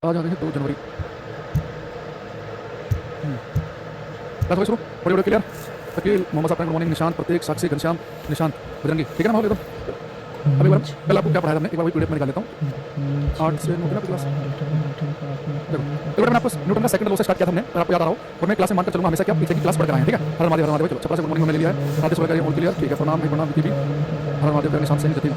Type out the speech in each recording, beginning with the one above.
आज आ गए हैं 2 जनवरी। क्लास हो शुरू, बड़े बड़े क्लियर। वकील मोहम्मद साहब, गुड मॉर्निंग। निशांत, प्रत्येक, साक्षी, घनश्याम, निशांत, बजरंगी, ठीक है ना माहौल एकदम। अभी बार कल आपको क्या पढ़ाया हमने, एक बार वही पीडीएफ में निकाल लेता हूँ। 8 से 9 की क्लास। देखो कल मैंने आपको न्यूटन का सेकंड लॉ से स्टार्ट किया था हमने, अगर आपको याद आ रहा हो। और मैं क्लास में मानकर चलूंगा हमेशा कि आप पीछे की क्लास पढ़ कर आए हैं, ठीक है। हर महादेव, हर महादेव। चलो छपरा से गुड मॉर्निंग हमने ले लिया है। राधे सोलह का ऑल क्लियर, ठीक है। प्रणाम भाई, प्रणाम विकी भी। हर महादेव, निशांत से जतिन।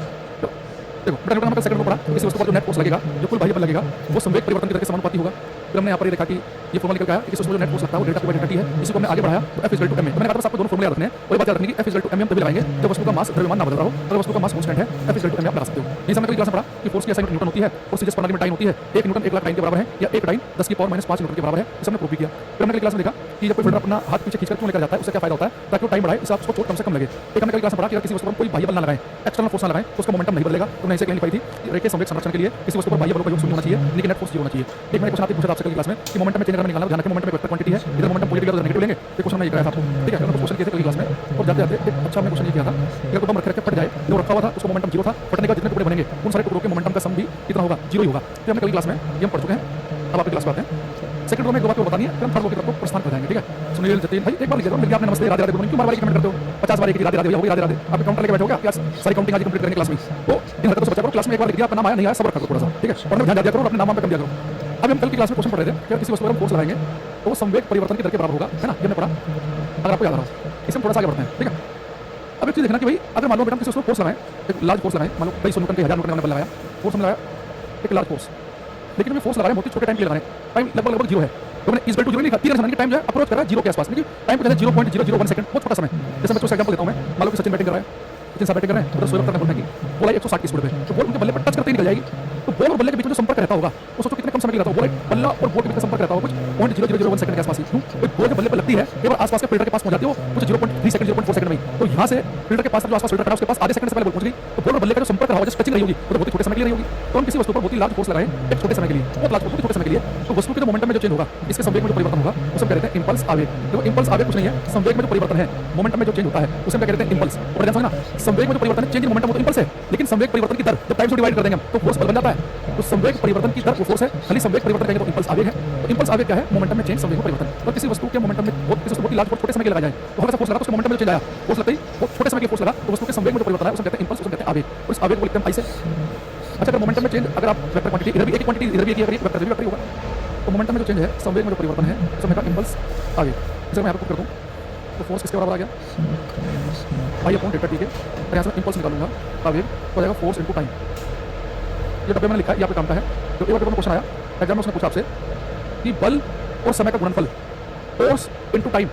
देखो बेटा न्यूटन का सेकंड लॉ पढ़ा, तो किसी वस्तु पर जो नेट फोर्स लगेगा, जो कुल बाह्य बल लगेगा, वो संवेग परिवर्तन की दर के समानुपाती होगा। फिर हमने यहाँ पर ये देखा कि ये फॉर्मूला निकल के आया कि किसी वस्तु पर जो नेट फोर्स लगता है वो डेल्टा Q/डेल्टा T है। इसी को हमने आगे बढ़ाया तो F = ma। तो मैंने कहा था आपको दोनों फॉर्मूले याद रखने हैं और ये बात याद रखनी कि F = ma हम तभी लगाएंगे जब वस्तु का मास द्रव्यमान ना बदल रहा हो। अगर वस्तु का मास कांस्टेंट है F = ma आप लगा सकते हो। ये हमने कल क्लास में पढ़ा कि फोर्स की SI न्यूटन होती है और सीजीएस प्रणाली में डाइन होती है। 1 न्यूटन 1 लाख डाइन के बराबर है या 1 डाइन 10 की पावर -5 न्यूटन के बराबर है। इसे हमने प्रूव भी किया। फिर हमने कल क्लास में देखा कि जब कोई फिल्टर अपना हाथ पीछे खींचकर क्यों लेकर जाता है, उससे क्या फायदा होता है, ताकि वो टाइम बढ़ाए, इससे आपको चोट कम से कम लगे। एक हमने कल क्लास में पढ़ा कि अगर किसी वस्तु पर कोई बाह्य बल ना लगाएं, एक्सटर्नल फोर्स ना लगाएं, तो उसका मोमेंटम नहीं बदलेगा। तो मैंने इसे क्लियर लिखाई थी। रेखीय संवेग संरक्षण के लिए किसी वस्तु पर बाह्य बलों का योग 0 होना चाहिए, लेकिन नेट फोर्स 0 होना चाहिए। एक मैंने क्वेश्चन आपसे पूछा था कल क्लास में कि मोमेंटम में चेंज अगर निकालना हो, ध्यान रखें मोमेंटम में वेक्टर क्वांटिटी है, इधर मोमेंटम पॉजिटिव या नेगेटिव लेंगे। ये क्वेश्चन मैं ये कराया था आपको, ठीक है। मैंने क्वेश्चन किए थे कल क्लास में और जाते जाते एक अच्छा हमने क्वेश्चन ये किया था कि अगर बम रखे फट जाए, जो रखा हुआ था उसको मोमेंटम 0 था, फटने का जितने टुकड़े बनेंगे उन सारे टुकड़ों के मोमेंटम का सम भी कितना होगा, 0 ही होगा। तो हमने कल क्लास में ये हम पढ़ चुके हैं। अब आपकी क्लास में आते हैं। सेकंड रो में एक दो बात बतानी है, फिर हम थर्ड रो की तरफ प्रस्थान कर जाएंगे, ठीक है। सुनील, जतिन भाई एक बार लिख दो, आपने नमस्ते, राधे राधे, क्यों बार-बार कमेंट करते हो? 50 बार एक राधे राधे हो गई, राधे राधे। आप काउंटर लेके बैठोगे, क्या सारी काउंटिंग आज कंप्लीट करेंगे क्लास में। तो इन हरकतों से बचा करो। क्लास में एक बार लिख दिया, आपका नाम आया नहीं आया सब्र करो थोड़ा सा, ठीक है। और ध्यान दिया करो, अपने नाम पे कम दिया करो। अब हम कल की क्लास में क्वेश्चन पढ़ रहे थे कि किसी वस्तु पर हम फोर्स लगाएंगे तो वो संवेग परिवर्तन की दर के बराबर होगा, है ना। ये हमने पढ़ा, अगर आपको याद आ रहा हो। इसे हम थोड़ा सा आगे बढ़ते हैं, ठीक है। अब एक चीज देखना कि भाई अगर मान लो बेटा किसी वस्तु पर फोर्स लगाएं, एक लार्ज फोर्स लगाएं, मान लो 2200 न्यूटन के 1000 न्यूटन का बल लगाया, फोर्स हम लगाया एक लार्ज फोर्स, लेकिन ये फोर्स लगा रहे हैं बहुत ही छोटे टाइम के लिए लगा रहे हैं, टाइम लगभग 0 है। तो मैंने इस 0 नहीं लिखा, 3 समय टाइम जो है अप्रोच कर रहा है 0 के आसपास, लेकिन टाइम को 0.001 सेकंड, बहुत छोटा समय। जैसे मैं कुछ एग्जांपल देता हूं, मैं मान लो कि सचिन बैटिंग कर रहा है, सचिन साहब बैटिंग कर रहे हैं, उधर सोलह करना बोलते हैं कि बॉल 160 की स्पीड पे, तो बॉल उनके बल्ले पर टच करते ही निकल जाएगी। तो बॉल और बल्ले के बीच में जो संपर्क रहता होगा वो सोचो कितने कम समय के लिए रहता होगा। बल्ला और बॉल के बीच में संपर्क रहता होगा कुछ 0.0001 सेकंड के आसपास ही। तो बॉल के बल्ले पर लगती है, केवल आसपास के फील्डर के पास पहुंच जाती है वो कुछ 0.3 सेकंड 0.4 सेकंड में। तो यहां से फील्डर के पास जो आसपास फील्डर खड़ा है उसके पास आधे सेकंड से पहले बॉल पहुंच गई। तो बॉल और बल्ले का जो संपर्क रहा होगा, जैसे टचिंग रही होगी, वो बहुत ही छोटे समय के लिए रही होगी। तो हम किसी वस्तु पर बहुत ही लार्ज फोर्स लगाएं एक छोटे समय के लिए, बहुत लार्ज फोर्स छोटे समय के लिए, तो वस्तु के जो मोमेंटम में जो चेंज होगा, इसके संवेग में जो परिवर्तन होगा उसे हम कहते हैं इंपल्स आवेग। देखो इंपल्स आवेग कुछ नहीं है, संवेग में जो परिवर्तन है, मोमेंटम में जो चेंज होता है उसे हम कहते हैं इंपल्स। और ध्यान समझना, संवेग में जो परिवर्तन है, चेंज इन मोमेंटम वो तो इंपल्स है, लेकिन संवेग परिवर्तन की दर जब टाइम से डिवाइड कर देंगे हम तो फोर्स बल बन जाता है। तो संवेग परिवर्तन की दर वो फोर्स है, खाली संवेग परिवर्तन करेंगे तो इंपल्स आवेग है। तो इंपल्स आवेग क्या है, मोमेंटम में चेंज, संवेग में परिवर्तन। तो किसी वस्तु के मोमेंटम में बहुत लार्ज फोर्स छोटे समय के लिए लगा जाए, तो हल्का सा फोर्स लगा तो उसके मोमेंटम में चेंज आया, फोर्स लगते ही वो छोटे समय के फोर्स लगा, तो वस्तु के संवेग में जो परिवर्तन है उसे कहते हैं इंपल्स, उसे कहते हैं आवेग। और इस आवेग को लिखते हैं आई से। अच्छा, अगर मोमेंटम में चेंज, अगर आप वेक्टर क्वांटिटी इधर भी एक क्वांटिटी इधर भी एक वेक्टर भी होगा, तो मोमेंटम में जो चेंज है, संवेग में जो परिवर्तन है उसे मैं इंपल्स आवेग। इसे मैं आपको कर दूं तो फोर्स किसके बराबर आ गया, आई अपॉन डेल्टा टी के। और यहाँ से मैं इंपल्स निकालूंगा, आवेग हो जाएगा फोर्स इनटू टाइम। ये डब्बे मैंने लिखा है, ये आपके काम का है। तो एक बार पेपर में क्वेश्चन आया एग्जाम में, उसने पूछा आपसे कि बल और समय का गुणनफल, फोर्स इनटू टाइम,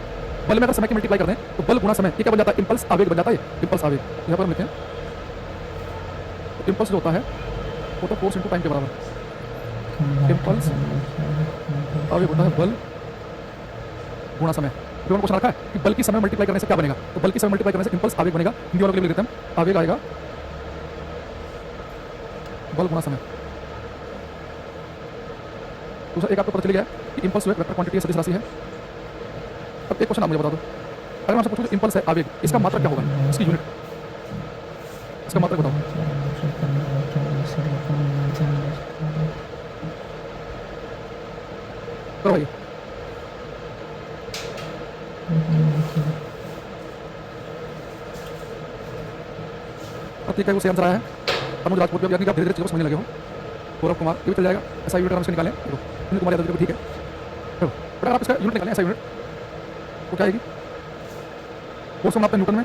बल में अगर समय की मल्टीप्लाई कर दें तो बल गुणा समय, ये क्या बन जाता है, इंपल्स आवेग बन जाता है। इंपल्स आवेग यहाँ पर हम लिखते हैं, इंपल्स जो होता है वो तो फोर्स इनटू टाइम के बराबर। इंपल्स आवेग होता है बल गुणा समय। तो क्वेश्चन रखा है कि बल की समय मल्टीप्लाई करने से क्या बनेगा, तो बल की समय मल्टीप्लाई करने से इंपल्स आवेग बनेगा। हिंदी वालों के लिए लिख देते हैं, आवेग आएगा बल गुणा समय। दूसरा एक आपको पता चल गया कि इंपल्स वेक्टर क्वांटिटी सदिश राशि है। अब एक क्वेश्चन आप मुझे बता दो, अगर मैं आपसे पूछूं इंपल्स है आवेग, इसका मात्रक क्या होगा, इसकी यूनिट, इसका मात्रक बताओ। करो भाई, ठीक है, वो सही आंसर आया है। अनुज राजपूत भी, आप धीरे धीरे चीज़ों को समझने लगे हो। गौरव कुमार, ये भी चल जाएगा, ऐसा यूनिट हम निकालें। अनिल कुमार यादव, ठीक है। देखो बेटा, आप इसका यूनिट निकालें, ऐसा यूनिट तो क्या आएगी, फोर्स को नापते हैं न्यूटन में,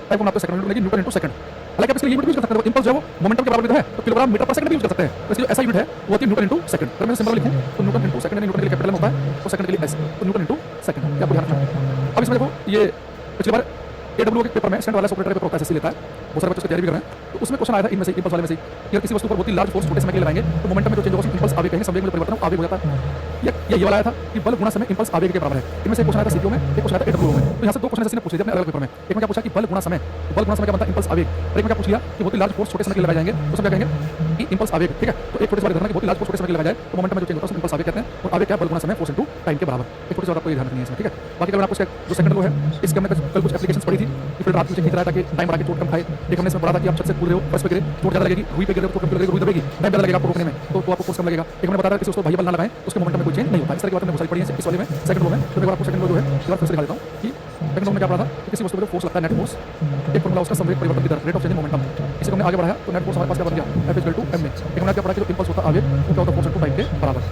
टाइम को नापते हैं सेकंड में, लेकिन न्यूटन इनटू सेकंड। हालांकि आप इसके यूनिट यूज कर सकते हैं, इंपल्स जो है वो मोमेंटम के बराबर है, तो किलोग्राम मीटर पर सेकंड भी यूज कर सकते हैं। तो इसलिए ऐसा यूनिट है वो होती है न्यूटन इनटू सेकंड। अगर मैं सिंबल लिखूं तो न्यूटन इनटू सेकंड, न्यूटन के लिए कैपिटल में होता है और सेकंड के लिए एस, तो न्यूटन इनटू सेकंड, क्या ध्यान रखना। अब इसमें देखो, ये पिछली बार AW के पेपर में स्टैंड वाला ऑपरेटर पेपर होता है, एसएससी लेता है, बहुत सारे बच्चों की तैयारी भी कर रहे हैं। तो उसमें क्वेश्चन आया था इनमें से, इंपल्स वाले में से, कि किसी वस्तु पर बहुत ही लार्ज फोर्स छोटे समय के लिए लगाएंगे तो मोमेंटम में जो चेंज होगा इंपल्स आवेग कहेंगे, संवेग में परिवर्तन आवेग हो जाता है। ये वाला आया था कि बल गुणा समय इंपल्स आवेग के बराबर है। इनमें से क्वेश्चन आया था सीपीओ में, एक क्वेश्चन आया था AW में। तो यहाँ से दो क्वेश्चन एसएससी ने पूछ लिए अपने अलग पेपर में। एक में क्या पूछा कि बल गुणा समय, तो बल गुणा समय क्या बनता है, इंपल्स आवेग। और एक में क्या पूछ लिया कि बहुत ही लार्ज फोर्स छोटे समय के लिए लगाए जाएंगे तो सब क्या कहेंगे कि इंपल्स आवेग, ठीक है। तो एक छोटे से बात करना कि बहुत ही लार्ज फोर्स छोटे समय के लिए लगाया जाए तो मोमेंटम में जो चेंज होता है इंपल्स आवेग कहते हैं। और आवेग क्या, बल गुना समय, फोर्स इनटू टाइम के बराबर। एक छोटी सी और आपको ये ध्यान रखनी है इसमें, ठीक है। बाकी कल आपको जो सेकंड लॉ है, इसके हमने कल कुछ एप्लीकेशंस पढ़ी थी कि फिर रात में खींच रहा है ताकि टाइम बढ़ा के चोट कम खाए। एक हमने इसमें पढ़ा था कि आप छत से कूद रहे हो, फर्श पे गिरे, चोट ज़्यादा लगेगी, रुई पे गिरे तो चोट कम लगेगी, रुई दबेगी, टाइम ज़्यादा लगेगा आपको रोकने में, तो आपको फोर्स कम लगेगा। एक हमने बताया कि उसको बाह्य बल ना लगाएं, उसके मोमेंटम में कोई चेंज नहीं होता। इस तरह की बातें बहुत सारी पढ़ी हैं इस वाले में, सेकंड लॉ में। तो एक बार आपको सेकंड लॉ जो है एक बार फिर से दिखा देता हूँ कि सेकंड लॉ में क्या पढ़ा था कि किसी वस्तु पे जो फोर्स लगता है, नेट फोर्स, एक फॉर्मूला उसका संवेग परिवर्तन की दर, rate of change in momentum. इसी को हमने आगे बढ़ाया तो नेट फोर्स हमारे पास क्या बन गया, F इक्वल टू m में। एक हमने क्या पढ़ा कि जो इंपल्स होता है आवेग, वो क्या होता है, फोर्स इनटू टाइम के बराबर।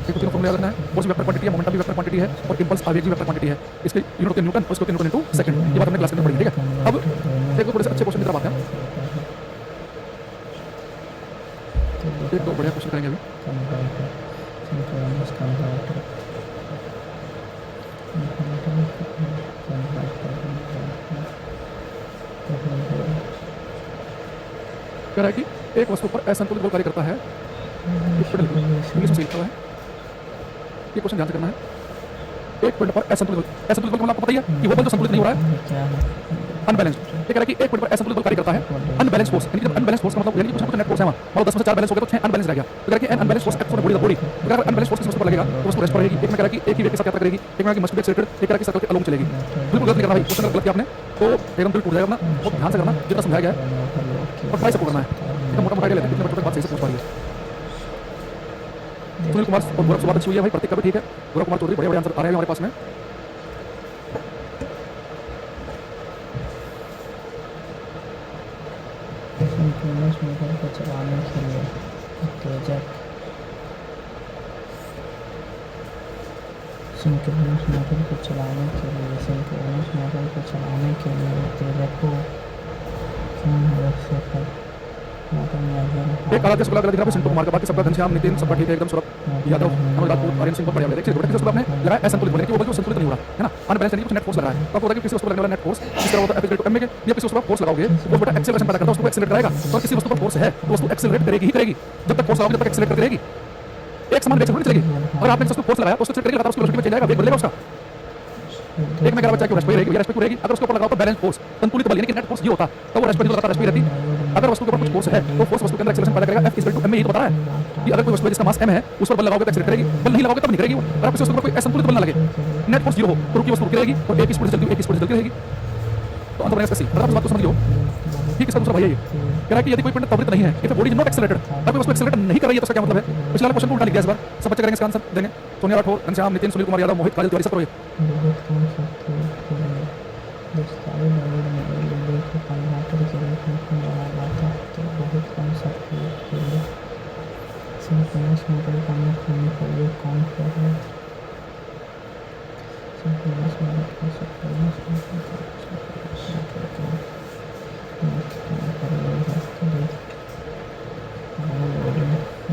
ठीक है, तीनों फॉर्मूले याद रखना है। फोर्स वेक्टर क्वांटिटी है, मोमेंटम भी वेक्टर क्वांटिटी है और इंपल्स आवेग भी वेक्टर क्वांटिटी है। इसके यूनिट होते हैं न्यूटन और इसके न्यूटन इनटू सेकंड। ये बात हमने क्लास में पढ़ी, ठीक है। अब देखो थोड़े से अच्छे क्वेश्चन की तरफ आते हैं। एक दो बढ़िया क्वेश्चन करेंगे अभी। कह रहा है कि एक वस्तु पर असंतुलित बल कार्य करता है, इंग्लिश में लिखा हुआ है, ये क्वेश्चन ध्यान से करना है। एक पॉइंट पर असंतुलित बल का मतलब आपको पता ही है कि वो बल जो संतुलित नहीं हो रहा है, अनबैलेंस्ड। ये कह रहा है कि एक पॉइंट पर असंतुलित बल कार्य करता है, अनबैलेंस्ड फोर्स। यानी कि अनबैलेंस्ड फोर्स का मतलब यानी कि कुछ नेट फोर्स है, मान लो 10 में से 4 बैलेंस हो गए तो 6 अनबैलेंस रह गया। तो कह रहा है कि unbalanced force act on body, body अगर अनबैलेंस फोर्स किसी वस्तु पर लगेगा तो वस्तु रेस्ट पर रहेगी। एक में कह रहा है कि एक ही वेग के साथ यात्रा करेगी, एक में कि मस्ट बी एक्सीलरेटेड, एक कह रहा है कि सर्कल के अलोंग चलेगी। बिल्कुल गलत नहीं करना भाई, क्वेश्चन गलत किया आपने तो एकदम दिल टूट जाएगा अपना। बहुत ध्यान से करना जितना समझाया गया है और ट्राई सबको करना है। एकदम मोटा मोटा आइडिया लेते हैं, कितने बच्चों तक बात सही से पहुंच पा रही है। सुनील कुमार और गौरव से बात अच्छी हुई है भाई, प्रतीक का भी ठीक है। गौरव कुमार चौधरी बड़े बड़े आंसर आ रहे हैं हमारे पास में। सिंक्रोनस मोटर को चलाने के लिए उत्तेजक, सिंक्रोनस मोटर को चलाने के लिए उत्तेजक को कम हद से पर मोटर में एक आदित्य शुक्ला दिख रहा है सिंटू कुमार का, बाकी सबका घनश्याम, नितिन सबका ठीक है एकदम। सौरभ यादव, अनुराग राजपूत, आर्यन सिंह बहुत बढ़िया। देखिए किसी वस्तु पर आपने लगाया असंतुलित बल, कि वो बल जो संतुलित नहीं हो रहा है ना, अनबैलेंस यानी कुछ नेट फोर्स लगा है। तो आपको पता है कि किसी वस्तु पर लगने वाला नेट फोर्स इस तरह होता है F इक्वल टू m के। जब किसी वस्तु पर फोर्स लगाओगे तो बेटा एक्सेलरेशन पैदा करता है, उसको एक्सेलरेट कराएगा। तो किसी वस्तु पर फोर्स है तो वस्तु एक्सेलरेट करेगी ही करेगी। जब तक फोर्स लगाओगे तब तक एक्सेलरेट करती रहेगी, एक समान वेग से नहीं चलेगी। अगर आपने किसी वस्तु पर फोर्स लगाया तो उसको एक्सेलरेट करेगी, लगातार उसकी वेलोसिटी में चेंज आएगा, वेग बदलेगा उसका। एक में कह रहा बच्चा कि रेस्ट पे रहेगी, रेस्ट पे रहेगी। अगर उसके ऊपर लगाओ तो बैलेंस फोर्स, संतुलित बल यानी कि नेट फोर्स ये होता तो वो रेस्ट पे लगातार रेस्ट पे रहती। अगर वस्तु के ऊपर कुछ फोर्स है तो फोर्स वस्तु के अंदर एक्सेलरेशन पैदा करेगा, F इक्वल टू m में। ये तो बता रहा है कि अगर कोई वस्तु है जिसका मास m है उस पर बल लगाओगे तो एक्सेलरेट करेगी, बल नहीं लगाओगे तब नहीं करेगी। अगर किसी वस्तु पर कोई असंतुलित बल ना लगे, नेट फोर्स 0 हो तो रुकी वस्तु रुकी रहेगी और एक स्पीड से चलती रहेगी। तो आंसर बनेगा इसका सी। अगर आप इस बात को समझिए ठीक, इसका दूसरा भाई है ये कह रहा है कि यदि कोई पिंड त्वरित नहीं है, if body is not accelerated, अगर कोई वस्तु एक्सेलरेट नहीं कर रही है तो इसका क्या मतलब है। पिछले वाले क्वेश्चन को उल्टा लिख दिया इस बार। सब बच्चे करेंगे इसका आंसर देंगे। सोनिया राठौर, घनश्याम, नितिन, सुनील कुमार यादव, मोहित, काजल तिवारी, सब करो ये। सिंक्रोनस मोटर का मुख्य अनुप्रयोग कौन सा है। सिंक्रोनस मोटर का सिंक्रोनस मोटर का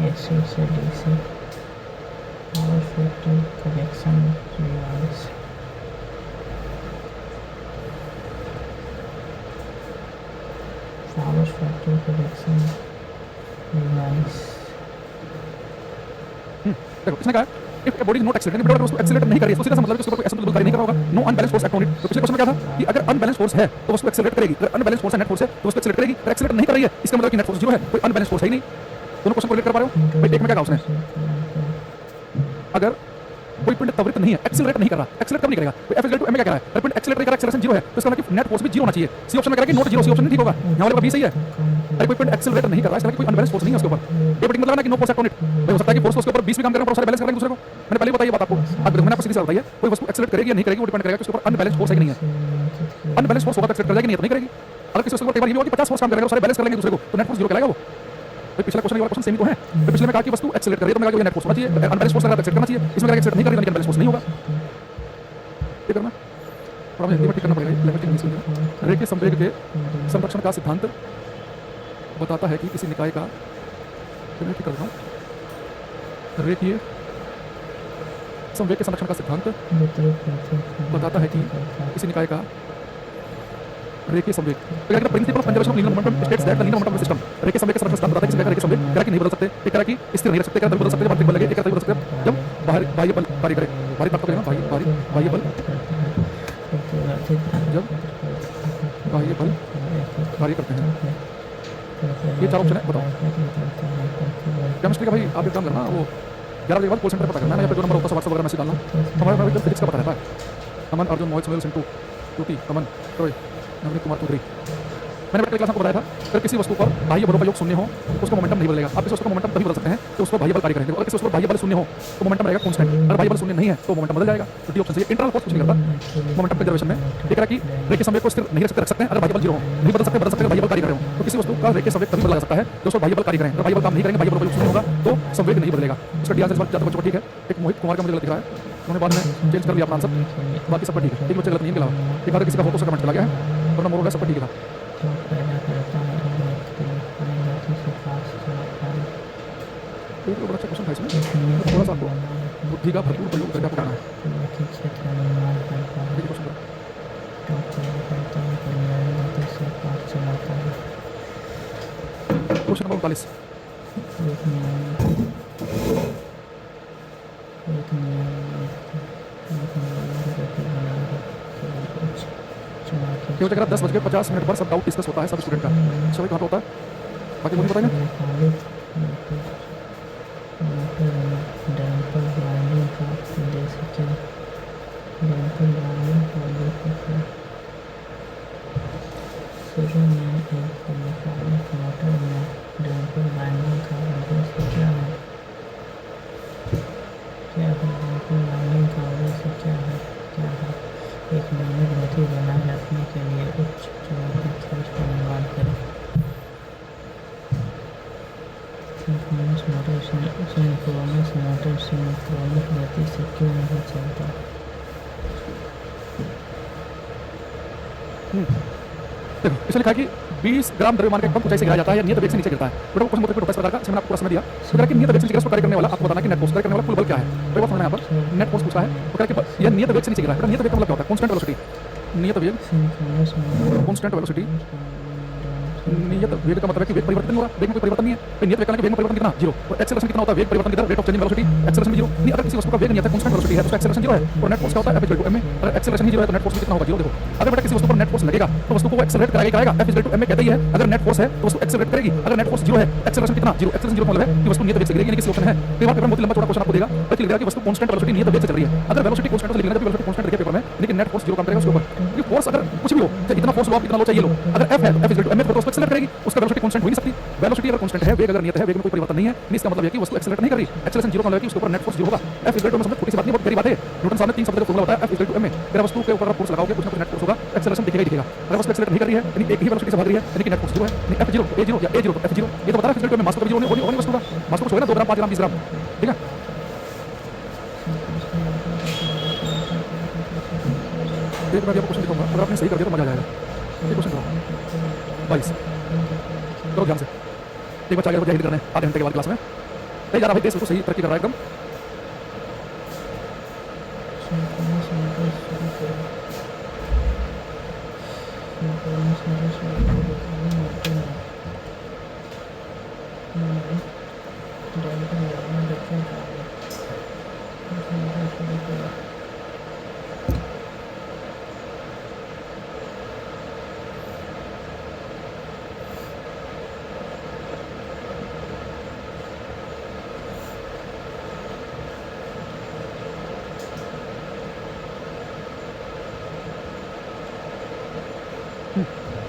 एसी से DC power factor correction device. Power factor correction device. देखो इसने कहा if body is not accelerated, बेटा अगर उसको एक्सेलरेट नहीं कर रही है तो सीधा सा मतलब है कि उसके ऊपर कोई असंतुलित बल कार्य नहीं कर रहा होगा। No unbalance force act on it. तो पिछले क्वेश्चन में क्या था कि अगर अनबैलेंस फोर्स है तो वस्तु एक्सेलरेट करेगी, अगर अनबैलेंस फोर्स है नेट फोर्स है तो वस्तु एक्सेलरेट करेगी। अगर एक्सेलरेट नहीं कर रही है इसका मतलब कि नेट फोर्स 0 है, कोई अनबैलेंस फोर्स है ही नहीं। दोनों क्वेश्चन को रिलेट कर पा रहे हो भाई। एक में क्या कहा उसने, अगर कोई पिंड त्वरित नहीं है, एक्सेलरेट नहीं कर रहा, एक्सेलरेट कब नहीं करेगा। तो F इक्वल टू m में क्या कह रहा है, अगर पिंड एक्सेलरेट नहीं कर रहा, एक्सेलरेशन 0 है तो इसका मतलब कि नेट फोर्स भी 0 होना चाहिए। सी ऑप्शन में कह रहा है कि नॉट 0, सी ऑप्शन नहीं ठीक होगा, यहां वाले का बी सही है। अरे कोई पिंड एक्सेलरेट नहीं कर रहा, इसका मतलब कोई अनबैलेंस फोर्स नहीं है उसके ऊपर। ये मतलब लगाना कि no force act on it. हो सकता है कि फोर्स उसके ऊपर 20 भी काम कर रहे हैं, सारे बैलेंस कर रहे हैं दूसरे को। मैंने पहले बताया बात आपको। अब मैंने आपको सीधी सी बात बताई है, कोई वस्तु एक्सेलरेट करेगी या नहीं करेगी वो डिपेंड करेगा कि उसके ऊपर अनबैलेंस फोर्स है कि नहीं है। अनबैलेंस फोर्स होगा तो एक्सेलरेट कर जाएगी, नहीं तो नहीं करेगी। अगर किसी वस्तु के ऊपर ये होगा कि 50 फोर्स काम कर रहे हैं, सारे बैलेंस कर लेंगे दूसरे को, तो नेट फोर्स 0 कहलाएगा वो। तो पिछला क्वेश्चन वाला क्वेश्चन सेम ही तो है। तो पिछले में कहा कि वस्तु एक्सेलरेट कर रही है तो मैं कहा कि नेट फोर्स होना चाहिए, अनबैलेंस फोर्स लगा तो एक्सेलरेट करना चाहिए। इसमें कहा कि एक्सेलरेट नहीं कर रही तो अनबैलेंस फोर्स नहीं होगा। ये करना थोड़ा हिंदी में ठीक करना पड़ेगा, लैंग्वेज इंग्लिश में। रेखीय संवेग के संरक्षण का सिद्धांत बताता है कि किसी निकाय का, मैं ठीक कर दूंगा, रेखीय संवेग के संरक्षण का सिद्धांत बताता है कि किसी निकाय का रेखीय संवेग, principle of conservation of linear momentum states that the linear momentum of system. रेखीय संवेग का संरक्षण सिद्धांत बताता है कि किसी निकाय का रेखीय संवेग कह कि नहीं बदल सकते, एक कह कि स्थिर नहीं रह सकते, कह बदल सकते, जब बल लगे, एक कह बदल सकते जब बाह्य बल कार्य करे। बाहरी ताकत करेगा, बाह्य बल जब बाह्य बल कार्य करते हैं। ये चार ऑप्शन है, बताओ। केमिस्ट्री का भाई आप एक काम करना, वो 11 बजे के बाद कॉल सेंटर पता करना है, या फिर जो नंबर होता है व्हाट्सएप वगैरह मैसेज डालना। हमारे हमारे फिजिक्स का पता रहता है। अमन, अर्जुन, मोहित, सुनील, सिंटू, ज्योति, अमन, रोहित, नवनीत कुमार चौधरी। मैंने पिछले क्लास में बताया था, अगर किसी वस्तु पर बाह्य बलों का योग शून्य हो तो उसका मोमेंटम नहीं बदलेगा। आप किसी वस्तु का मोमेंटम तभी बदल सकते हैं तो उस पर बाह्य बल कार्य करेंगे। अगर किसी वस्तु पर बाह्य बल शून्य हो तो मोमेंटम रहेगा कांस्टेंट। अगर बाह्य बल शून्य नहीं है तो मोमेंटम बदल जाएगा। तो डी ऑप्शन सही है। इंटरनल फोर्स कुछ नहीं करता मोमेंटम कंजर्वेशन में। देख रहा है कि रेखीय संवेग को स्थिर नहीं रख सकते हैं अगर बाह्य बल 0 हो। नहीं बदल सकते अगर बाह्य बल कार्य कर रहे हो। तो किसी वस्तु का रेखीय संवेग तभी बदला जा सकता है जो उस पर बाह्य बल कार्य करें। अगर बाह्य बल काम नहीं करेंगे, बाह्य बल का योग शून्य होगा तो संवेग नहीं बदलेगा। उसका डी आंसर इस बार ज्यादा बच्चों को ठीक है। एक मोहित कुमार का मुझे गलत दिख रहा है, उन्होंने बाद में चेंज कर लिया अपना आंसर। बाकी सब ठीक है। एक बच्चे गलत नहीं, इनके अलावा एक बार किसी का हो तो उसका कमेंट चला गया है, वरना मोर हो गया, सब ठीक है। जो पैदा करता है गति से पास चलाता है। एक बड़ा अच्छा क्वेश्चन था इसमें, थोड़ा सा आपको बुद्धि का भरपूर प्रयोग करके पढ़ाना है। गति क्षेत्र में निर्माण करता है। देखिए क्वेश्चन का जो पैदा करता है परिणाम गति से पास चलाता है। Question number 39। एक नियम गति बनाए कुछ चुनौती केवल अगर 10:50 पर सब डाउट डिस्कस होता है सब स्टूडेंट का। अच्छा भाई कहाँ पे होता है, बाकी वो नहीं बताएंगे। डैम्पर लाइनिंग का उद्देश्य क्या है? डैम्पर लाइनिंग का उद्देश्य क्या है? शुरू में एक इलेक्ट्रॉनिक मोटर में डैम्पर लाइनिंग का उद्देश्य क्या है? डैम्पर लाइनिंग का उद्देश्य क्या है? एक नियमित गति बनाए रखने के लिए उच्च चुंबकीय क्षेत्र का निर्माण करें। सिंक्रोनस मोटर सिंक्रोनस गति से क्यों नहीं चलता? देखो इसलिए लिखा है कि 20 ग्राम द्रव्यमान का एक पंप ऊंचाई से गिराया जाता है या नियत वेग से नीचे गिरता है। बेटा क्वेश्चन बहुत प्रकार का मैंने आपको पूरा समय दिया। तो कह कि नियत वेग से नीचे गिरा, कार्य करने वाला आपको बताना कि नेट फोर्स कार्य करने वाला कुल बल क्या है। तो बात समझना यहाँ पर नेट फोर्स पूछा है तो कह कि यह नियत वेग से नीचे गिरा है। नियत वेग का मतलब क्या होता है? Constant velocity. नियत वेग कांस्टेंट वेलोसिटी। नियत वेग का मतलब है कि वेग परिवर्तन हो रहा है, वेग में कोई परिवर्तन नहीं है। नियत वेग का वेग में परिवर्तन कितना? 0। और एक्सेलरेशन कितना होता है? वेग परिवर्तन कितना? Rate of changing velocity. Acceleration भी 0 नहीं। अगर किसी वस्तु का वेग नियत है, कांस्टेंट वेलोसिटी है, तो एक्सेलरेशन 0 है और नेट फोर्स क्या होता है? F = m। अगर एक्सेलरेशन ही 0 है तो नेट फोर्स भी कितना होगा? 0। देखो अगर बेटा किसी वस्तु पर नेट फोर्स लगेगा तो वस्तु को एक्सेलरेट कराएगा। F = m कहते ही है अगर नेट फोर्स है तो वस्तु एक्सेलरेट करेगी। अगर नेट फोर्स 0 है, एक्सेलरेशन कितना? 0। एक्सेलरेशन 0 मतलब है कि वस्तु नियत वेग से गिरेगी, यानी कि ऑप्शन है। कई बार पेपर में बहुत लंबा चौड़ा क्वेश्चन आपको देगा तो लिख देगा कि वस्तु कांस्टेंट वेलोसिटी नियत वेग से चल रही है। अगर वेलोसिटी कांस्टेंट तो लिख लेना कि वेलोसिटी कांस्टेंट देखिए पेपर में, लेकिन नेट फोर्स 0 काम करेगा उसके ऊपर। क्योंकि फोर्स अगर कुछ भी हो, चाहे इतना फोर्स लो आप, इतना लो चाहिए लो, अगर F है तो F = m तो उसको एक्सेलरेट करेगी, उसका वेलोसिटी कांस्टेंट हो ही नहीं सकती। वेलोसिटी अगर कांस्टेंट है, वेग अगर नियत है, वेग में कोई परिवर्तन नहीं है, इसका मतलब है कि वस्तु एक्सेलरेट नहीं कर रही। एक्सेलरेशन 0 का मतलब है कि उसके ऊपर नेट फोर्स 0 होगा। F = m समझ छोटी सी बात नहीं, बहुत बड़ी बात है। न्यूटन साहब ने 3 शब्द का फॉर्मूला बताया, F = m। मेरा वस्तु के ऊपर फोर्स लगाओगे कुछ ना कुछ नेट फोर्स होगा, एक्सेलरेशन दिखेगा ही दिखेगा। अगर वस्तु एक्सेलरेट नहीं कर रही है यानी एक ही वेलोसिटी से भाग रही है, यानी कि नेट फोर्स 0 है। यानी F 0 A 0 या A 0 तो F 0 ये तो बता रहा है F = m। मास को 0 नहीं वस्तु का मास को छोड़े ना 2 ग्राम 5 ग्राम 20 ग्राम, ठीक है। एक बार आपको क्वेश्चन दिखाऊंगा, अगर आपने सही कर दिया तो मजा आ जाएगा। ये क्वेश्चन करो 22 करो ध्यान से। एक बच्चा आ गया मुझे हिट करने आधे घंटे के बाद क्लास में। नहीं जा रहा भाई, देश बिल्कुल सही तरक्की कर रहा है एकदम।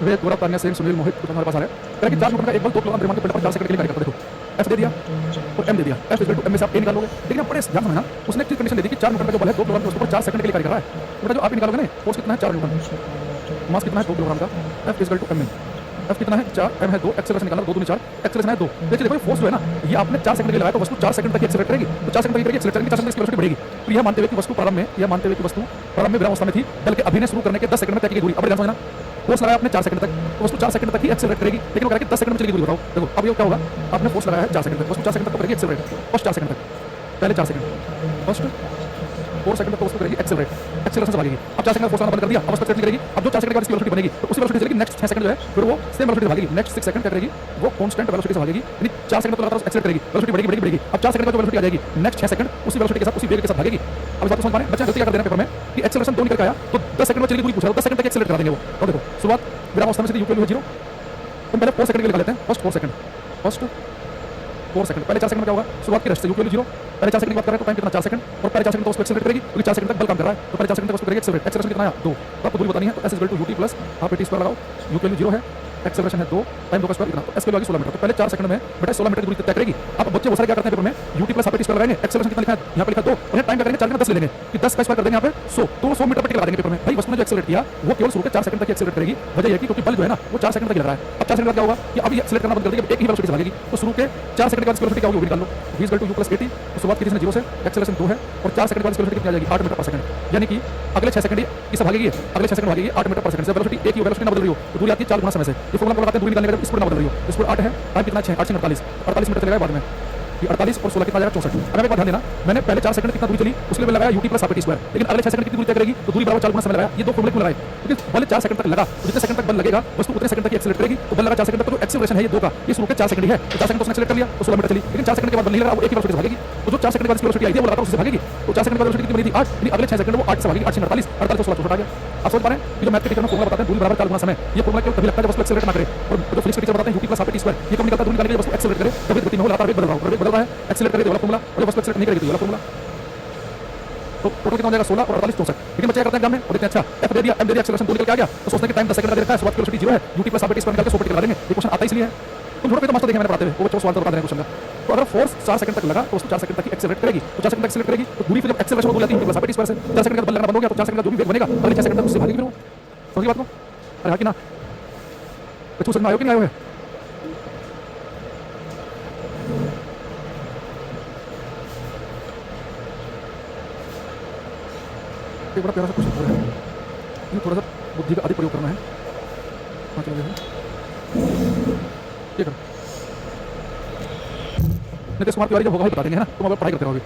वे गौरव तान्या सेन सुनील मोहित कुछ हमारे पास आ रहे हैं। कह रहे कि 4 न्यूटन का एक बल 2 किलोग्राम द्रव्यमान के पिंड पर 4 सेकंड के लिए कार्य करता है। देखो F दे दिया और M दे दिया। F = m में से आप A निकालोगे, लेकिन आप बड़े ध्यान समझना, उसने एक चीज कंडीशन दे दी कि 4 न्यूटन का जो बल है 2 किलोग्राम के वस्तु पर 4 सेकंड के लिए कार्य कर रहा है। बेटा जो आप निकालोगे ना, फोर्स कितना है? 4 न्यूटन, मास कितना है? 2 किलोग्राम का। F = m। F कितना है? 4, m है 2, एक्सेलरेशन निकालना 2 दूनी 4, एक्सेलरेशन है 2। देखिए देखो फोर्स जो है ना, ये आपने 4 सेकंड के लिए लगाया तो वस्तु 4 सेकंड तक एक्सेलरेट करेगी, तो 4 सेकंड तक करेगी, एक्सेलरेट करेगी, 4 सेकंड की वेलोसिटी बढ़ेगी। तो यह मानते हुए कि वस्तु प्रारंभ में विराम अवस्था में थी, बल के अभिनय शुरू करने के 10 सेकंड में तय की गई दूरी। अब ध्यान समझना, फोर्स लगाया आपने 4 सेकंड तक, तो वस्तु 4 सेकंड तक ही एक्सेलरेट करेगी, लेकिन वो कह रहा है कि 10 सेकंड में चलेगी दूरी। बताओ देखो अब ये क्या होगा, आपने फोर्स लगाया है 4 सेकंड तक, वस्तु 4 सेकंड तक तो करेगी एक्सेलरेट, फर्स्ट 4 सेकंड तक, पहले 4 सेकंड, फर्स्ट 4 सेकंड तक तो वस्तु करेगी एक्सेलरेट, एक्सेलरेशन से भागेगी। अब 4 सेकंड फोर्स लगाना बंद कर दिया, अब एक्सेलरेट नहीं करेगी। अब जो 4 सेकंड के बाद इसकी वेलोसिटी बनेगी तो उसी वेलोसिटी चलेगी, नेक्स्ट 6 सेकंड जो है फिर वो सेम वेलोसिटी से भागेगी। नेक्स्ट 6 सेकंड क्या करेगी, वो कांस्टेंट वेलोसिटी से भागेगी, यानी 4 सेकंड तो लगातार एक्सेलरेट करेगी, वेलोसिटी बढ़ेगी बढ़ेगी बढ़ेगी। अब 4 सेकंड का जो वेलोसिटी आ जाएगी, नेक्स्ट 6 सेकंड उसी वेलोसिटी के साथ उसी वेग के साथ भागेगी। अब इस बात को समझ पाए बच्चा, गलती क्या कर देना पेपर में कि एक्सेलरेशन 2 निकल के आया तो 10 सेकंड में चलेगी दूरी पूछ रहा है, 10 सेकंड तक एक्सेलरेट करा देंगे वो। तो देखो शुरुआत विराम अवस्था में से u की वैल्यू है 0, हम पहले 4 सेकंड के लिए लगा लेते हैं, फर्स्ट 4 सेकंड, फर्स्ट 4 सेकंड। पहले 4 सेकंड में क्या होगा, शुरुआत की रश से यू की वैल्यू 0, पहले 4 सेकंड की बात कर रहे हैं तो टाइम कितना 4 सेकंड, और पहले 4 सेकंड तक उसको एक्सेलरेट करेगी क्योंकि 4 सेकंड तक बल काम कर रहा है, तो पहले 4 सेकंड तक उसको करेगी एक्सेलरेट। एक्सेलरेशन कितना आया 2, तो आपको दूरी बतानी है, तो s = ut plus half at square लगाओ, यू की वैल्यू 0 है, एक्सेलरेशन है 2, टाइम 2 का स्क्वायर कितना, तो s की वैल्यू 16 मीटर। तो पहले 4 सेकंड में बेटा 16 मीटर की दूरी तय करेगी। अब बच्चे वो सारे क्या करते हैं पेपर में, ut plus half at square लगाएंगे, एक्सेलरेशन कितना लिखा है यहाँ पे लिखा 2, और टाइम क्या करेंगे 4 का 10 ले लेंगे कि 10 का स्क्वायर कर देंगे यहाँ पे 100, तो 100 मीटर पर टिक लगा देंगे पेपर में। भाई वस्तु ने जो एक्सेलरेट किया वो केवल शुरू के 4 सेकंड तक ही एक्सेलरेट करेगी, वजह यह है कि क्योंकि बल जो है ना वो 4 सेकंड तक ही लग रहा है। अब 4 सेकंड बाद क्या होगा कि अब ये एक्सेलरेट करना बंद कर देगी, एक ही वेलोसिटी से भागेगी, तो शुरू के 4 सेकंड के बाद वेलोसिटी क्या होगी वो निकाल लो, v = u + 80, तो शुरुआत की थी इसने 0 से, एक्सेलरेशन 2 है, और 4 सेकंड के बाद वेलोसिटी कितनी आ जाएगी 8 मीटर पर सेकंड, यानी कि अगले 6 सेकंड इससे भागेगी, अगले 6 सेकंड भागेगी 8 मीटर पर सेकंड से। वेलोसिटी एक ही वेलोसिटी ना बदल रही हो तो दूरी आती है 4 गुना समय से। ये फॉर्मूला को लगाते हैं दूरी निकालने का, स्पीड ना बदल रही हो, स्पीड 8 है, टाइम कितना 6, 8 से 48, 48 मीटर चलेगा बाद में, ये 48 और 16 कितना आ जाएगा 64। अब एक बात ध्यान देना, मैंने पहले 4 सेकंड कितना दूरी चली उसके लिए लगाया ut plus half at square, लेकिन अगले 6 सेकंड कितनी दूरी तय करेगी तो दूरी बराबर 4 गुना समय लगाया। ये दो फॉर्मूले क्यों लगाए, क्योंकि बल 4 सेकंड तक लगा, तो जितने सेकंड तक बल लगेगा वस्तु उतने सेकंड तक एक्सेलरेट करेगी, तो बल लगा 4 सेकंड तक, तो एक्सेलरेशन है ये 2 का, ये शुरू के 4 सेकंड ही है, तो 4 सेकंड तो उसने एक्सेलरेट कर लिया तो 16 मीटर चली, लेकिन 4 सेकंड के बाद बल नहीं लगा, वो एक ही वेलोसिटी से भागेगी, तो जो 4 सेकंड के बाद इसकी वेलोसिटी आई थी वो लगातार उससे भागेगी, तो 4 सेकंड के बाद वेलोसिटी कितनी बनी थी 8, यानी अगले 6 सेकंड वो 8 से भागेगी, 8 से 48, 48 से 16 छोटा गया। आप समझ पा रहे हैं, ये जो मैथ के टीचर ने फॉर्मूला बताते हैं दूरी बराबर 4 गुना समय, ये फॉर्मूला केवल तभी लगता है जब वस्तु एक्सेलरेट ना करे, और जो फिजिक्स के टीचर बताते हैं ut plus half at square, ये कब निकलता है दूरी निकालने के लिए वस्तु एक्सेलरेट करे तभी गति में हो, लगातार वेग बदल रहा हो, वेग बदल रहा है एक्सेलरेट करे तो वाला फॉर्मूला, और जब वस्तु एक्सेलरेट नहीं करेगी तो ये वाला फॉर्मूला, तो टोटल कितना हो जाएगा 16 और 48 64। लेकिन बच्चे क्या करते हैं एग्जाम में और देखते हैं अच्छा f दे दिया, m दे दिया, एक्सेलरेशन 2 निकल के आ गया, तो सोचते हैं कि टाइम 10 सेकंड का दे रखा है, शुरुआत की वेलोसिटी 0 है, ut plus half at square निकाल के 100 टिक लगा देंगे, ये क्वेश्चन आता इसलिए है। तुम छोड़ो तो मास्टर देखे मैंने पढ़ाते हुए वो बच्चों को सवाल तो बता रहे हैं क्वेश्चन का, तो अगर फोर्स 4 सेकंड तक लगा तो उसको 4 सेकंड तक ही एक्सेलरेट करेगी, तो 4 सेकंड तक एक्सेलरेट करेगी तो दूरी फिर जब एक्सेलरेशन हो जाती है प्लस हाफ at स्क्वायर से 4 सेकंड का बल लगना बंद हो गया, तो 4 सेकंड का जो भी वेग बनेगा अगले 6 सेकंड तक उससे भागेगी फिर वो। समझ गई बात को, अरे हाँ कि ना बच्चों समझ में आयो कि नहीं आयो है। एक बड़ा प्यारा सा क्वेश्चन है, इन्हें थोड़ा सा बुद्धि का अधिक प्रयोग करना है। हाँ चलो ये करो, नीतीश कुमार तिवारी जब होगा ही बता देंगे है ना, तुम अब पढ़ाई करते रहोगे।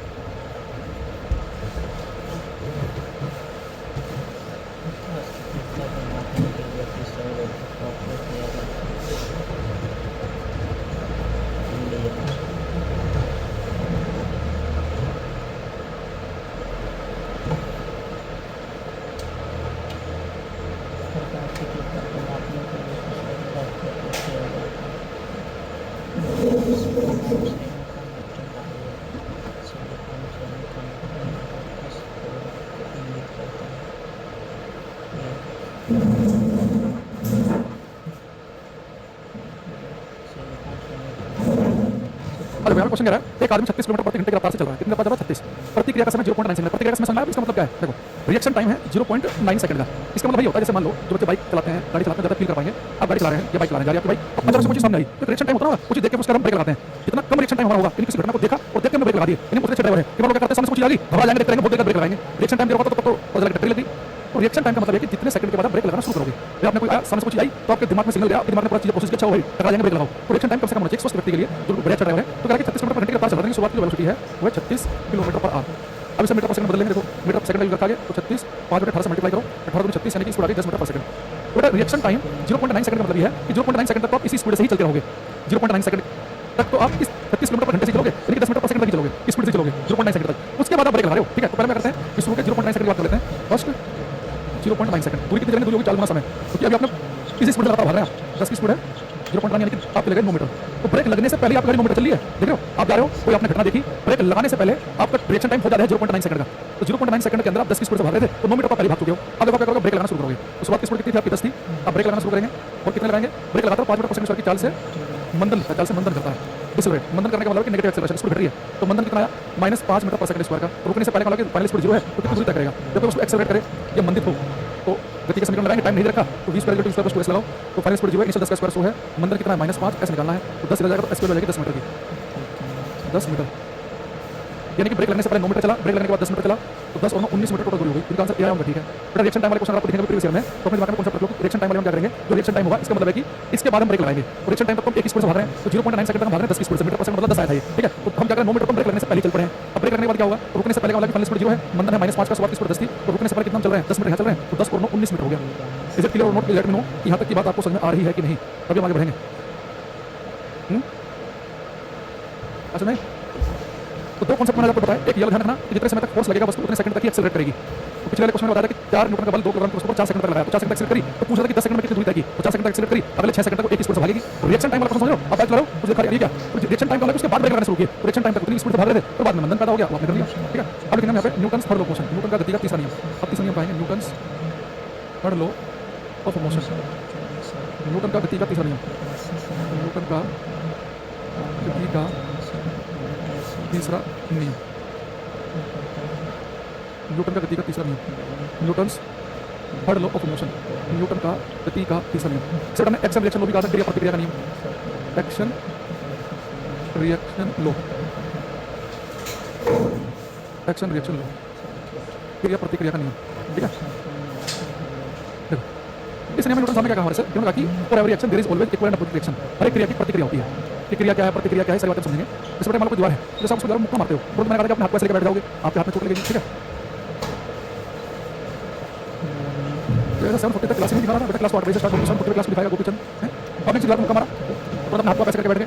अरे मेरा क्वेश्चन कह रहा है एक आदमी 36 किलोमीटर प्रति घंटे की रफ्तार से चल रहा है, कितनी रफ्तार चल रहा है 36, प्रतिक्रिया का समय 0.9 सेकंड, प्रतिक्रिया का समय समझना है, इसका मतलब क्या है देखो, रिएक्शन टाइम है 0.9 सेकंड का, इसका मतलब ये होता है जैसे मान लो जो बच्चे बाइक चलाते हैं, गाड़ी चलाते हैं, ज़्यादा फील कर पाएंगे, आप गाड़ी चला रहे हैं या बाइक चला रहे हैं, जा रही है आपकी बाइक, अब अचानक से कोई चीज़ सामने आई तो रिएक्शन टाइम होता है कुछ देख के उसका हम ब्रेक लगाते हैं, जितना कम रिएक्शन टाइम हमारा होगा, किसी घटना को देखा और देख के हमने ब्रेक लगा दिए, यानी उतने ड्राइवर है कि हम लोग क्या करते हैं सामने से कोई चीज़ आ गई घबरा जाएंगे, देखते रहेंगे, बहुत देर तक ब्रेक लगाएंगे, रिएक्शन टाइम होगा तो पता लगा टक्कर लगी। तो रिएक्शन टाइम का मतलब है कि जितने सेकंड के बाद आप ब्रेक लगाना शुरू करोगे, जब आपने कोई सामने से कोई चीज़ आई तो आपके दिमाग में सिग्नल गया, आपके दिमाग में पूरा चीज़ प्रोसेस अच्छा हो गई, टकरा जाएंगे, ब्रेक लगाओ। तो रिएक्शन टाइम कम से कम होना चाहिए स्वस्थ व्यक्ति के लिए जो बढ़िया चल रहा है, तो कह 36 किलोमीटर पर घंटे की रफ्तार चल रहा है, शुरुआत की जो वेलोसिटी है वो है 36 किलोमीटर पर आवर। अब इसे मीटर पर सेकंड बदलेंगे, देखो मीटर पर सेकंड वैल्यू रखा गया तो 36 5 बटे 18 से मल्टीप्लाई करो, 18 दूनी 36 यानी कि स्पीड आ गई 10 मीटर पर सेकंड। तो बेटा रिएक्शन टाइम 0.9 सेकंड का मतलब ये है कि 0.9 सेकंड तक तो आप इसी स्पीड से ही चलते रहोगे, 0.9 सेकंड तक तो आप इस 36 किलोमीटर पर घंटे से चलोगे, यानी कि 10 मीटर पर सेकंड तक ही चलोगे, इस स्पीड से चलोगे 0.9 सेकंड तक, उसके बाद आप ब्रेक लगा रहे हो, ठीक है। तो पहले क्या करते हैं इस शुरू के 0.9 सेकंड की बात कर लेते हैं, फर्स्ट 0.9 सेकंड दूरी कितनी चलेंगे, दूरी होगी 4 गुना समय, क्योंकि अभी आपने इसी स्पीड से लगातार भाग रहे हैं, 10 की स्पीड है 0.9 यानी कि आप चले गए 9 मीटर, तो ब्रेक लगने से पहले आप गाड़ी 9 मीटर चल रही है, देख रहे हो आप जा रहे हो, कोई आपने घटना देखी, ब्रेक लगाने से पहले आपका रिएक्शन टाइम हो जाता है 0.9 सेकंड का, तो 0.9 सेकंड के अंदर आप 10 की स्पीड से भाग रहे थे तो 9 मीटर पर पहले भाग चुके हो। अब देखो क्या करोगे, ब्रेक लगाना शुरू करोगे, तो शुरुआत की स्पीड कितनी थी आपकी 10 थी, आप ब्रेक लगाना शुरू करेंगे और कितने लगाएंगे, ब्रेक लगातार 5 मीटर पर सेकंड की चाल से मंदन लिखता है, चाल से मंदन करता है, डिसलेरेट मंदन करने का मतलब है कि नेगेटिव एक्सेलरेशन स्पीड घट रही है, तो मंदन कितना आया -5 मीटर पर सेकंड स्क्वायर का, तो रुकने से पहले का मतलब कि फाइनल स्पीड 0 है तो कितनी दूरी तय करेगा, जब तक उसको एक्सेलरेट करे या मंदित हो तो गति का समीकरण लगाएंगे, टाइम नहीं रखा तो v square = square plus 2s लगाओ, तो फाइनल स्पीड 0 है, 10 का स्क्वायर 100 है, मंदन कितना है -5 ऐसे निकालना है, तो 10 निकल जाएगा तो s स्क्वायर हो जाएगी 10 मीटर की, 10 मीटर यानी कि ब्रेक लगने से पहले 9 मीटर चला, ब्रेक लगने के बाद 10 मीटर चला तो 10 और 9 19 मीटर टोटल दूरी हो गई। इनका आंसर क्या होगा, ठीक है बेटा। रिएक्शन टाइम वाले क्वेश्चन आपको दिखेंगे प्रीवियस ईयर में, तो अपने दिमाग में कॉन्सेप्ट रख लो कि रिएक्शन टाइम वाले हम क्या करेंगे, जो रिएक्शन टाइम होगा इसका मतलब है कि इसके बाद हम ब्रेक लगाएंगे, तो रिएक्शन टाइम तक हम 1 स्पीड से भाग रहे हैं, तो 0.9 सेकंड तक हम भाग रहे हैं 10 की स्पीड से, मीटर पर सेकंड मतलब 10 आया था ये, ठीक है। तो हम क्या करें 9 मीटर पर ब्रेक लगने से पहले चल पड़े हैं, अब ब्रेक लगने के बाद क्या होगा, तो रुकने से पहले का मतलब फाइनल स्पीड 0 है, मंदन है -5 का, शुरुआत की स्पीड 10 थी, तो रुकने से पहले कितना चल रहे हैं 10 मीटर यहाँ चल रहे हैं, तो 10 और 9 19 मीटर हो गया। इज इट क्लियर और नॉट, लेट मी नो कि यहाँ तक की बात आपको समझ में आ रही है कि नहीं, तभी हम आगे बढ़ेंगे। अच्छा नहीं तो दो कॉन्सेप्ट मैंने आपको बताया, एक ये ध्यान रखना कि जितने समय तक फोर्स लगेगा वस्तु उतने सेकंड तक ही एक्सेलरेट करेगी। तो पिछले वाले क्वेश्चन में बताया था कि 4 न्यूटन का बल 2 किलोग्राम की वस्तु पर 4 सेकंड तक लगाया, तो 4 सेकंड तक एक्सेलरेट करी, तो पूछा था कि 10 सेकंड में कितनी दूरी तय की, तो 4 सेकंड तक एक्सेलरेट करी, अगले 6 सेकंड तक वो एक स्पीड से भागेगी। तो रिएक्शन टाइम वाला क्वेश्चन समझ रहे हो, आप बाइक चला रहे हो, कुछ दिखा ये क्या, तो रिएक्शन टाइम का उसके बाद ब्रेक लगाना शुरू किए, तो रिएक्शन टाइम तक उतनी स्पीड से भाग रहे थे, तो बाद में मंदन पैदा हो गया, वो आपने कर लिया, ठीक है। अब लिखेंगे यहाँ पे Newton third law of motion, Newton का गति का तीसरा नियम। अब तीसरा नियम पाएंगे Newton third law of motion, Newton का गति का तीसरा नियम, न्यूटन का गति का तीसरा नियम, न्यूटन का गति का तीसरा नियम, Newton third law of motion, Newton का गति का तीसरा नियम। सेकंड में एक्शन रिएक्शन लॉ भी कहा था, क्रिया प्रतिक्रिया का नियम, action reaction law, action reaction law, क्रिया प्रतिक्रिया का नियम, ठीक है। देखो इस नियम में न्यूटन साहब ने क्या कहा हमारे से, उन्होंने कहा कि for every action there is always equal and opposite reaction, हर एक क्रिया की प्रतिक्रिया होती है। कि क्रिया क्या है, प्रतिक्रिया क्या है, सारी बातें समझेंगे। जैसे बेटे मान लो कोई दीवार है, जैसे आप उसको दीवार में मुक्का मारते हो, तुरंत मैंने कहा कि अपने हाथ को ऐसे लेकर बैठ जाओगे, आपके हाथ में चोट लगेगी, ठीक है। तो ऐसा 740 तक क्लास में दिखा रहा था, बेटा क्लास 8 बजे से स्टार्ट होगी, 740 क्लास में दिखाएगा गोपीचंद, है। आपने दीवार में मुक्का मारा, तुरंत अपने हाथ को ऐसे करके बैठ गए,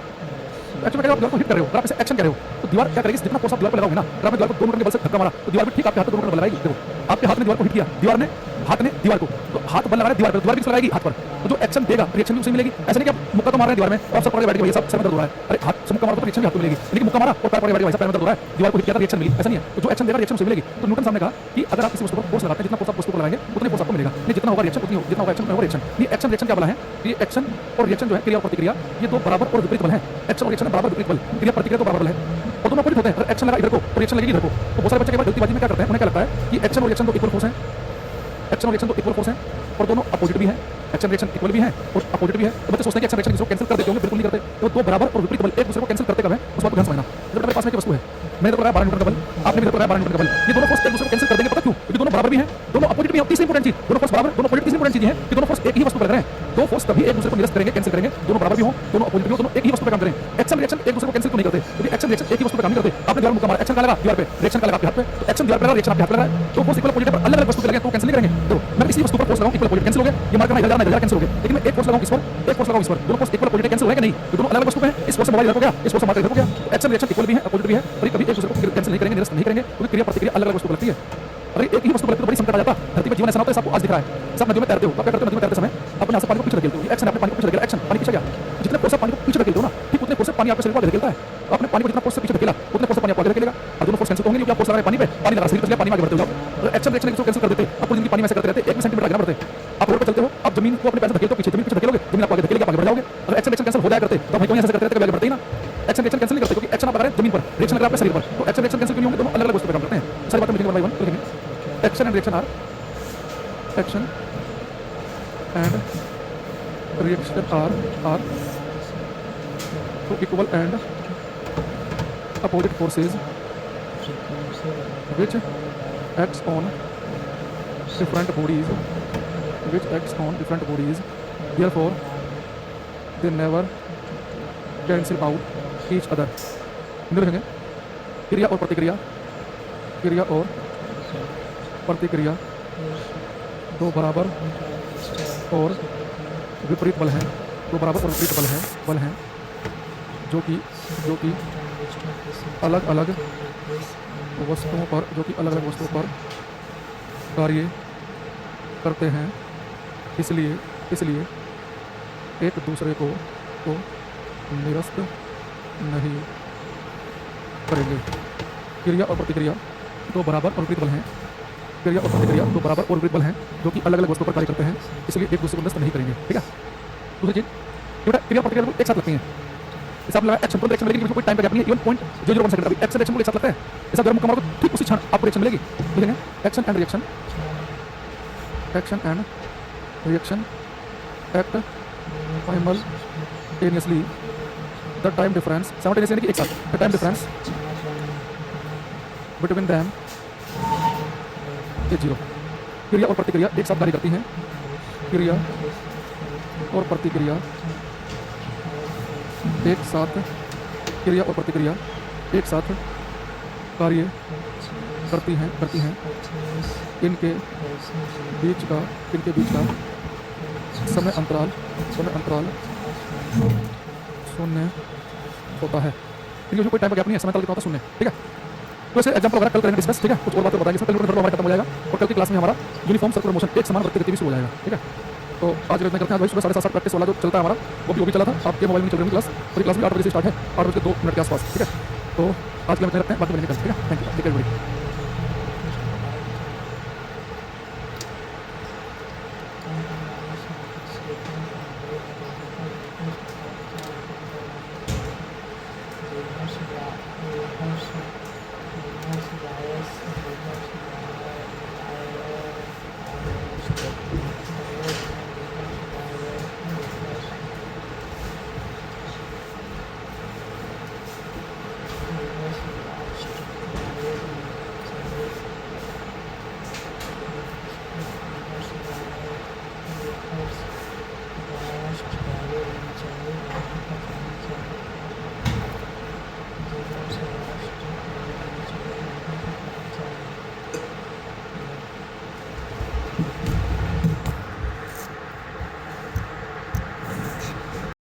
एक्चुअली क्या आप दीवार को हिट कर रहे हो, अगर आप इसे एक्शन कर रहे हो, तो दीवार क्या करेगी, जितना फोर्स आप दीवार पर लगाओगे ना, अगर आपने दीवार को 2 न्यूटन के बल से धक्का मारा, तो दीवार भी ठीक आपके हाथ पे 2 न्यूटन बल लगाएगी। देखो आपके हाथ ने दीवार को हिट किया, दीवार ने हाथ ने दीवार को, तो हाथ बल लगा रहा है दीवार पर, दीवार भी किस लगाएगी, हाथ पर, तो जो एक्शन देगा रिएक्शन भी उसे मिलेगी। ऐसा नहीं कि आप मुक्का तो मार रहे हैं दीवार में और आप सब पकड़ के बैठ गए, भैया सब सर में दर्द हो रहा है, अरे हाथ से मुक्का मारो तो रिएक्शन भी हाथ को मिलेगी, लेकिन मुक्का मारा और पैर पकड़ के बैठ गए, भाई साहब पैर में दर्द हो रहा है, दीवार को हिट किया था रिएक्शन मिली, ऐसा नहीं है। तो जो एक्शन देगा रिएक्शन उसे मिलेगी। तो न्यूटन साहब ने कहा कि अगर आप किसी वस्तु पर फोर्स लगाते हैं, जितना फोर्स आप वस्तु पर लगाएंगे उतने फोर्स आपको मिलेगा, नहीं जितना होगा रिएक्शन उतनी, जितना होगा एक्शन उतना होगा रिएक्शन। ये एक्शन रिएक्शन क्या बला है, ये एक्शन और रिएक्शन जो है, क्रिया और प्रतिक्रिया, ये दो बराबर और विपरीत बल है। एक्शन और रिएक्शन बराबर विपरीत बल, क्रिया प्रतिक्रिया तो बराबर बल है और दोनों अपोजिट होते हैं। अगर एक्शन लगा इधर को तो रिएक्शन लगेगी इधर को। तो बहुत सारे बच्चे के बाद जल्दीबाजी में क्या करते हैं, उन्हें क्या लगता है कि एक्शन और रिएक्शन तो इक्वल फोर्स है, एक्शन और रिएक्शन तो इक्वल फोर्स है और दोनों अपोजिट भी है, एक्शन रिएक्शन इक्वल भी है और अपोजिट भी है। तो बच्चे सोचते हैं कि एक्शन रिएक्शन को कैंसिल कर देते होंगे, बिल्कुल नहीं करते। तो दो बराबर और विपरीत बल एक दूसरे को कैंसिल करते कब है, उस बात को ध्यान समझना। जब मेरे पास में एक वस्तु है, मैंने तो लगाया 12 न्यूटन का बल, आपने भी लगाया 12 न्यूटन का बल, ये दोनों फोर्स एक दूसरे को कैंसिल कर देंगे, पता क्यों? क्योंकि दोनों बराबर भी हैं, दोनों अपोजिट भी हैं। तीसरी इंपॉर्टेंट चीज, दोनों फोर्स बराबर, दोनों अपोजिट, तीसरी इंपॉर्टेंट चीज है कि दोनों फोर्स एक ही वस्तु पर लग रहे हैं। दो फोर्स तभी एक दूसरे को निरस्त करेंगे, कैंसिल करेंगे, दोनों बराबर भी हो, दोनों अपोजिट भी हो, दोनों एक ही वस्तु पर काम करें। एक्शन रिएक्शन एक दूसरे को कैंसिल तो नहीं करते, क्योंकि एक्शन रिएक्शन एक ही वस्तु पर काम नहीं करते। आपने दीवार मुक्का मारा, एक्शन का लगा दीवार पे, रिएक्शन का लगा आपके हाथ पे, तो एक्शन दीवार पे लगा, रिएक्शन आपके हाथ पे लगा, तो फोर्स इक्वल अपोजिट पर अलग अलग वस्तु पे लगे तो कैंसिल नहीं करेंगे। देखो मैं इसी वस्तु पर फोर्स लगाऊं, इक्वल अपोजिट कैंसिल हो गया, ये मार्कर इधर जाना कैंसिल हो गया, लेकिन मैं एक फोर्स लगाऊं इस पर, एक फोर्स लगाऊं इस पर, दोनों फोर्स इक्वल अपोजिट कैंसिल होगा कि नहीं? तो दोनों अलग अलग वस्तु पे हैं, इस फोर्स से मोबाइल इधर हो गया, इस फोर्स से मार्कर इधर हो गया। एक्शन रिएक्शन इक्वल भी है, अपोजिट भी है, और कभी एक दूसरे को कैंसिल नहीं करेंगे, निरस्त नहीं करेंगे, क्योंकि क्रिया प्रतिक्रिया अलग अलग वस्तु पर लगती है। अरे एक ही वस्तु पर लगती तो बड़ी संकट आ जाता। धरती पर जीवन ऐसा होता है, सबको आज दिख रहा है, सब नदियों में तैरते हो, तो क्या करते हो, नदी में तैरते समय अपने यहाँ से पानी को पीछे धकेलते हो, एक्शन आपने पानी को पीछे धकेला, एक्शन पानी पीछे गया, जितने फोर्स पानी को पीछे धकेलते हो ना, ठीक उतने फोर्स पानी आपके शरीर को धकेलता है। आपने पानी को जितना फोर्स से पीछे धकेला उतने फोर्स पानी आपको आगे धकेलेगा, और दोनों फोर्स कैंसिल होंगे, क्योंकि आप फोर्स लगा रहे पानी पे, पानी लगा शरीर पे, पानी में आगे बढ़ते हो जाओ। तो एक्शन रिएक्शन कैंसिल कर देते, आप पूरी जिंदगी पानी में ऐसे करते रहते, 1 सेंटीमीटर आगे ना बढ़ते। आप रोड पर चलते हो, आप जमीन को अपने पैर से धकेलते हो, पीछे जमीन पीछे धकेलोगे, जमीन आपको आगे धकेलेगी, आप आगे बढ़ जाओगे। अगर एक्शन रिएक्शन कैंसिल हो जाया करते तो भाई कहीं ऐसे करते रहते, कभी आगे बढ़ते ही ना। एक्शन रिएक्शन कैंसिल नहीं करते, क्योंकि एक्शन आप लगा रहे हैं जमीन पर, रिएक्शन लगा रहे हैं शरीर पर, तो एक्शन रिएक्शन कैंसिल क्यों नहीं होंगे, दोनों अलग अलग वस्तु पर काम करते हैं। सारी बातें लिखेंगे 1 बाय 1 लिखेंगे। Action and reaction are, action and reaction are तो equal and opposite forces which acts on different bodies, therefore they never cancel out each other। Hindi लिखेंगे, क्रिया और प्रतिक्रिया, क्रिया और प्रतिक्रिया दो बराबर और विपरीत बल हैं, दो बराबर और विपरीत बल हैं जो कि अलग अलग वस्तुओं पर कार्य करते हैं, इसलिए एक दूसरे को निरस्त नहीं करेंगे। क्रिया और प्रतिक्रिया दो बराबर और विपरीत बल हैं, क्रिया और प्रतिक्रिया दो बराबर और विपरीत बल हैं जो कि अलग अलग वस्तुओं पर कार्य करते हैं, इसलिए एक दूसरे को निरस्त नहीं करेंगे, ठीक है। दूसरी चीज, क्रिया और प्रतिक्रिया एक साथ लगती हैं, हिसाब लगा एक्शन तुरंत रिएक्शन मिलेगी, लेकिन कोई टाइम का गैप नहीं है, इवन 0.001 सेकंड। अभी एक्शन रिएक्शन को एक साथ लगता है, हिसाब गर्म कमाओ तो ठीक उसी क्षण आपको रिएक्शन मिलेगी। लिखेंगे action and reaction act simultaneously, the time difference simultaneously यानी कि एक साथ, the time difference between them is 0। क्रिया और प्रतिक्रिया एक साथ कार्य करती हैं, क्रिया और प्रतिक्रिया एक साथ कार्य करती हैं, इनके बीच का समय अंतराल शून्य होता है। कोई टाइम का गैप नहीं है, समय अंतराल कितना होता है, शून्य, ठीक है। तो ऐसे एग्जाम्पल वगैरह कल करेंगे डिस्कस, ठीक है। कुछ और बातें बताएंगे, कल हमारा खत्म हो जाएगा और कल की क्लास में हमारा यूनिफॉर्म सर्कुलर मोशन एक समान वृत्तीय गति भी शुरू हो जाएगा, ठीक है। तो आज इतना करते हैं। आज सुबह 7:30 प्रैक्टिस वाला जो चलता है हमारा वो भी चला था, आपके मोबाइल में चल रही है क्लास। पूरी क्लास भी 8 बजे से स्टार्ट है, 8 बजे 2 मिनट के आसपास, ठीक है। तो आज के लिए इतना रखते हैं, बाकी मिलेंगे कल, ठीक है। Thank you, take care everybody.